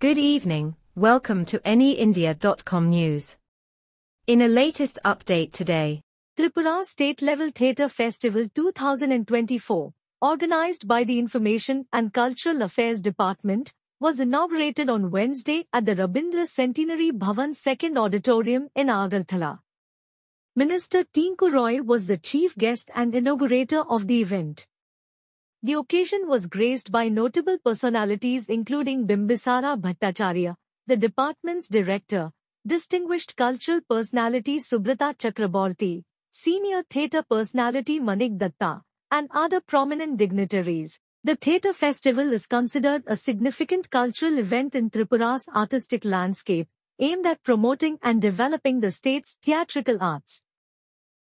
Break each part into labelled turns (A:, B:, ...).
A: Good evening, welcome to anyindia.com news. In a latest update today,
B: Tripura State Level Theatre Festival 2024, organized by the Information and Cultural Affairs Department, was inaugurated on Wednesday at the Rabindra Centenary Bhavan Second Auditorium in Agartala. Minister Tinku Roy was the chief guest and inaugurator of the event. The occasion was graced by notable personalities including Bimbisara Bhattacharya, the department's director, distinguished cultural personality Subrata Chakraborty, senior theatre personality Manik Datta, and other prominent dignitaries. The theatre festival is considered a significant cultural event in Tripura's artistic landscape, aimed at promoting and developing the state's theatrical arts.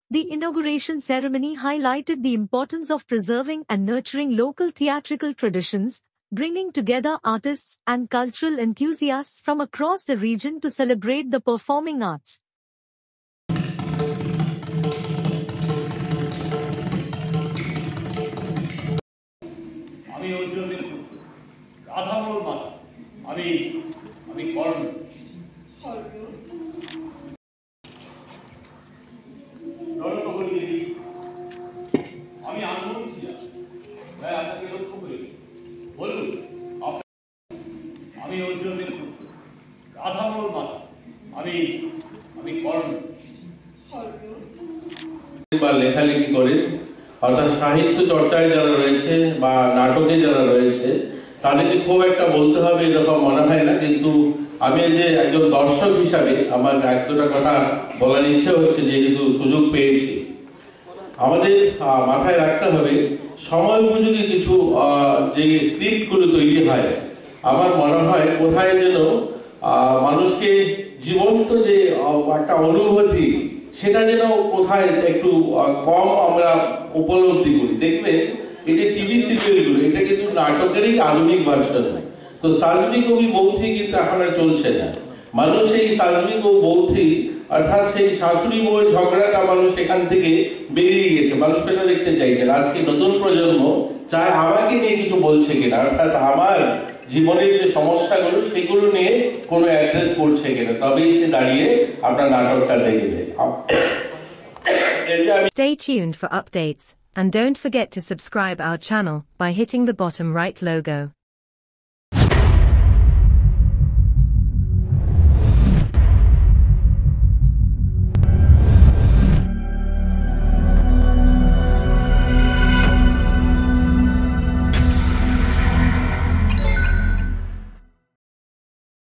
B: The inauguration ceremony highlighted the importance of preserving and nurturing local theatrical traditions, bringing together artists and cultural enthusiasts from across the region to celebrate the performing arts.
C: লেখালেখি করে অর্থাৎ সাহিত্য চর্চায় যারা রয়েছে বা নাটকে যারা রয়েছে তাদেরকে খুব একটা বলতে হবে এরকম মনে হয় না, কিন্তু আমি যে একজন দর্শক হিসাবে আমার একটা কথা বলার ইচ্ছে হচ্ছে, যেহেতু সুযোগ পেয়েছি। আমাদের মাথায় রাখতে হবে সময় উপযোগী কিছু যে স্ক্রিপ্টগুলো তৈরি হয়, আমার মনে হয় কোথায় যেন মানুষকে জীবন্ত যে একটা অনুভূতি সেটা যেন কোথায় একটু কম আমরা উপলব্ধি করি। দেখবে এই যে টিভি সিরিয়ালগুলো, এটা কিন্তু নাটকেরই আধুনিক ভার্সন। তো সাজবি কবি বৌথি কিন্তু এখন আর চলছে না। মানুষ এই সাজবি কবি বৌথি অর্থাৎ সেই শাশুড়ি বউয়ের ঝগড়াটা মানুষ সেখান থেকে বেরিয়ে গেছে, মানুষ সেটা দেখতে চাইছেন। আজকে নতুন প্রজন্ম চায় আমাকে নিয়ে কিছু বলছে কিনা, অর্থাৎ আমার জীবনের যে সমস্যাগুলো সেগুলো নিয়ে কোনো অ্যাড্রেস করছে কিনা, তবেই সে দাঁড়িয়ে আপনার নাটকটা দেখবে।
A: Stay tuned for updates, and don't forget to subscribe our channel by hitting the bottom right logo.